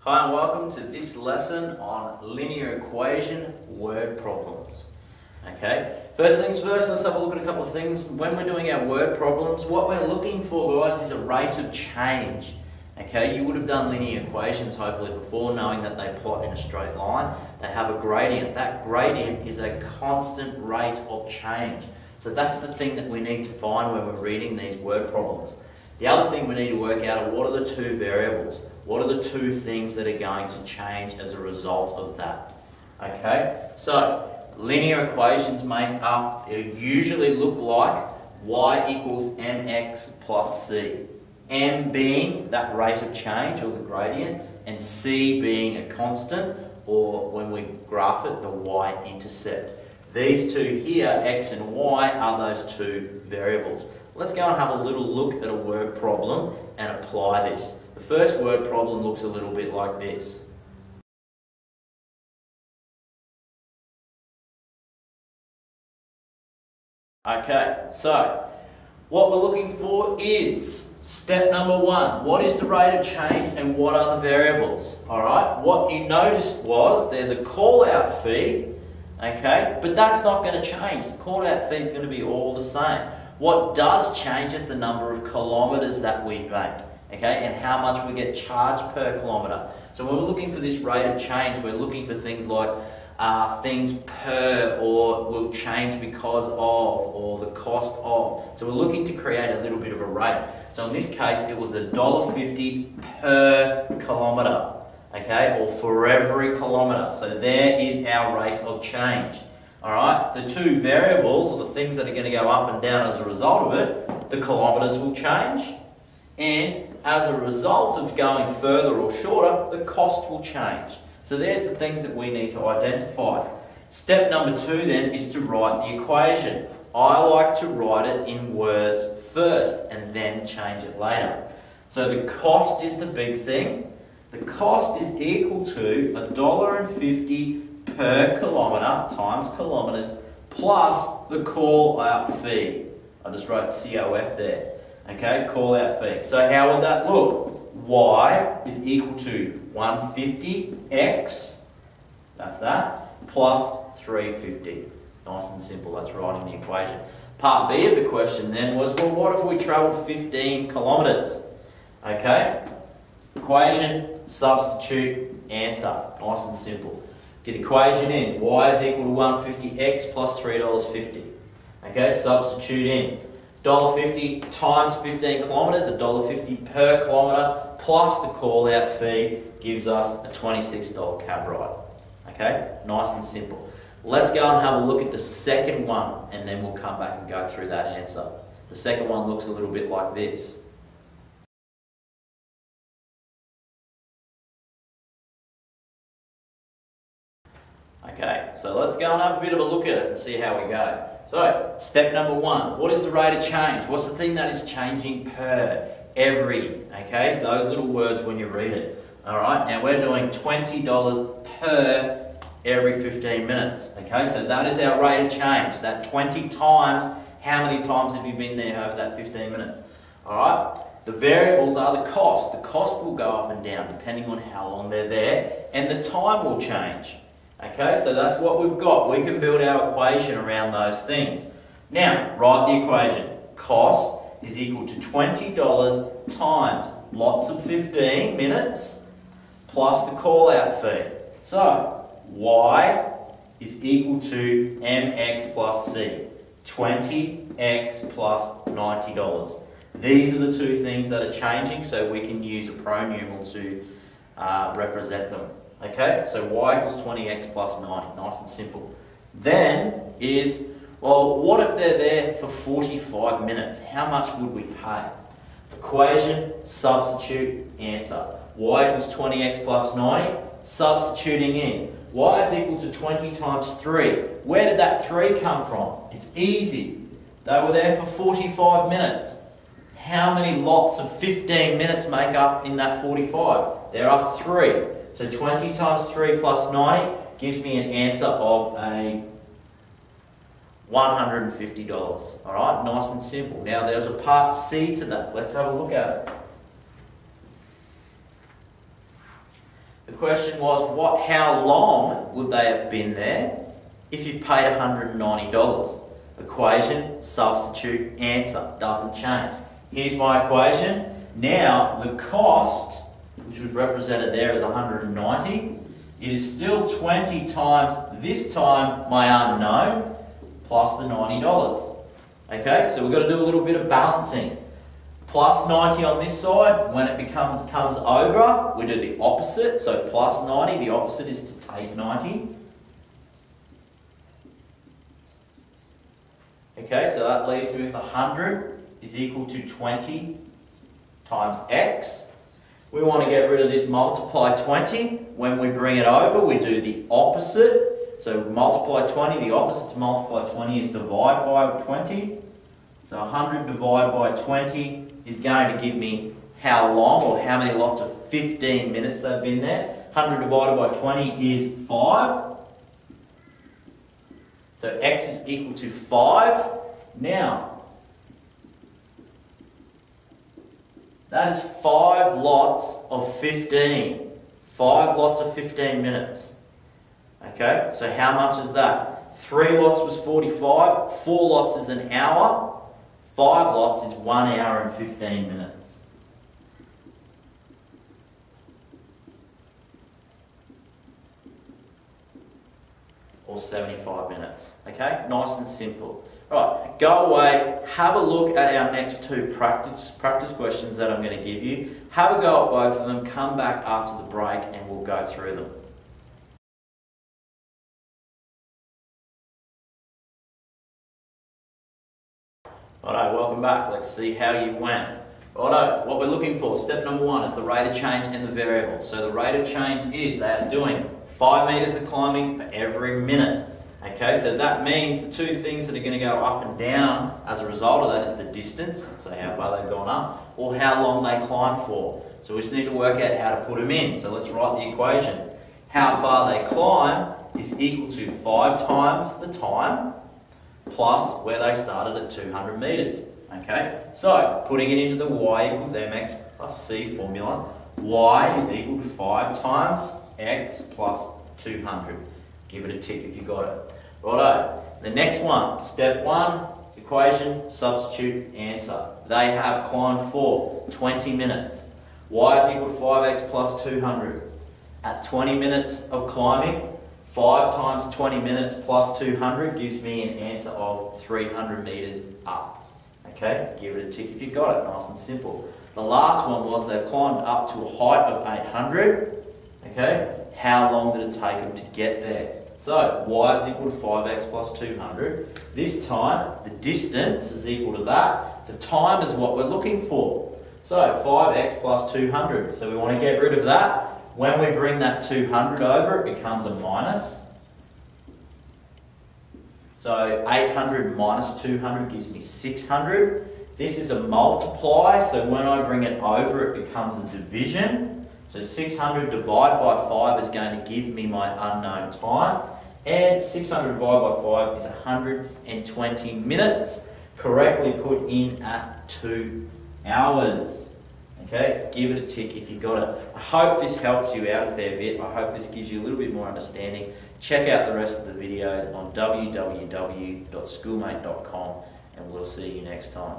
Hi and welcome to this lesson on linear equation word problems. Okay, first things first, let's have a look at a couple of things. When we're doing our word problems, what we're looking for, guys, is a rate of change. Okay, you would have done linear equations hopefully before, knowing that they plot in a straight line. They have a gradient. That gradient is a constant rate of change. So that's the thing that we need to find when we're reading these word problems. The other thing we need to work out are what are the two variables? What are the two things that are going to change as a result of that? Okay, so linear equations make up, they usually look like y equals mx plus c. M being that rate of change or the gradient, and c being a constant, or when we graph it, the y-intercept. These two here, x and y, are those two variables. Let's go and have a little look at a word problem and apply this. The first word problem looks a little bit like this. Okay, so what we're looking for is step number one. What is the rate of change and what are the variables? Alright, what you noticed was there's a call out fee, okay, but that's not going to change. The call out fee is going to be all the same. What does change is the number of kilometres that we make, okay, and how much we get charged per kilometre. So when we're looking for this rate of change, we're looking for things like things per, or will change because of, or the cost of. So we're looking to create a little bit of a rate. So in this case, it was $1.50 per kilometre, okay, or for every kilometre. So there is our rate of change. Alright, the two variables, or the things that are going to go up and down as a result of it, the kilometres will change, and as a result of going further or shorter, the cost will change. So there's the things that we need to identify. Step number two then is to write the equation. I like to write it in words first and then change it later. So the cost is the big thing. The cost is equal to $1.50 per kilometre times kilometres plus the call out fee. I just wrote COF there. Okay, call out fee. So how would that look? Y is equal to 150x, that's that, plus 350. Nice and simple, that's writing the equation. Part B of the question then was, well, what if we travel 15 kilometres? Okay, equation, substitute, answer. Nice and simple. The equation is y is equal to 150x plus $3.50. Okay, substitute in. $1.50 times 15 kilometres, $1.50 per kilometre, plus the call out fee gives us a $26 cab ride. Okay, nice and simple. Let's go and have a look at the second one and then we'll come back and go through that answer. The second one looks a little bit like this. Okay, so let's go and have a bit of a look at it and see how we go. So, step number one, what is the rate of change? What's the thing that is changing per, every, okay? Those little words when you read it. Alright, now we're doing $20 per every 15 minutes, okay? So that is our rate of change. That 20 times, how many times have you been there over that 15 minutes? Alright, the variables are the cost. The cost will go up and down depending on how long they're there, and the time will change. Okay, so that's what we've got. We can build our equation around those things. Now, write the equation. Cost is equal to $20 times lots of 15 minutes plus the call out fee. So, y is equal to mx plus c. 20x plus $90. These are the two things that are changing, so we can use a pronumeral to represent them. Okay, so y equals 20x plus 90, nice and simple. Then is, well, what if they're there for 45 minutes? How much would we pay? Equation, substitute, answer. Y equals 20x plus 90, substituting in. Y is equal to 20 times 3. Where did that 3 come from? It's easy. They were there for 45 minutes. How many lots of 15 minutes make up in that 45? There are 3. So 20 times 3 plus 90 gives me an answer of a $150. Alright, nice and simple. Now there's a part C to that. Let's have a look at it. question was, how long would they have been there if you've paid $190? Equation, substitute, answer. Doesn't change. Here's my equation. Now, the cost, which was represented there as 190, it is still 20 times, this time, my unknown, plus the $90. Okay, so we've got to do a little bit of balancing. Plus 90 on this side, when it comes over, we do the opposite. So plus 90, the opposite is to take 90. Okay, so that leaves me with 100 is equal to 20 times x. We want to get rid of this multiply 20. When we bring it over, we do the opposite. So multiply 20, the opposite to multiply 20 is divide by 20. So 100 divided by 20 is going to give me how long or how many lots of 15 minutes they've been there. 100 divided by 20 is 5. So x is equal to 5. Now, that is 5 lots of 15. 5 lots of 15 minutes. Okay, so how much is that? 3 lots was 45. 4 lots is an hour. 5 lots is 1 hour and 15 minutes. Or 75 minutes. Okay? Nice and simple. Right, go away, have a look at our next 2 practice questions that I'm going to give you. Have a go at both of them, come back after the break and we'll go through them. Righto, welcome back. Let's see how you went. Righto, what we're looking for, step number 1 is the rate of change and the variable. So the rate of change is they are doing 5 metres of climbing for every minute. Okay, so that means the 2 things that are going to go up and down as a result of that is the distance, so how far they've gone up, or how long they climbed for. So we just need to work out how to put them in. So let's write the equation. How far they climb is equal to 5 times the time plus where they started at 200 metres. Okay, so putting it into the y equals mx plus c formula, y is equal to 5 times x plus 200. Give it a tick if you got it. Righto, the next one, step 1, equation, substitute, answer. They have climbed for 20 minutes. Y is equal to 5x plus 200. At 20 minutes of climbing, 5 times 20 minutes plus 200 gives me an answer of 300 metres up. Okay, give it a tick if you got it, nice and simple. The last one was they've climbed up to a height of 800. Okay, how long did it take them to get there? So, y is equal to 5x plus 200. This time, the distance is equal to that. The time is what we're looking for. So, 5x plus 200. So we want to get rid of that. When we bring that 200 over, it becomes a minus. So 800 minus 200 gives me 600. This is a multiply, so when I bring it over, it becomes a division. So 600 divided by 5 is going to give me my unknown time. And 600 divided by 5 is 120 minutes. Correctly put in at 2 hours. Okay, give it a tick if you got it. I hope this helps you out a fair bit. I hope this gives you a little bit more understanding. Check out the rest of the videos on www.schoolmate.com and we'll see you next time.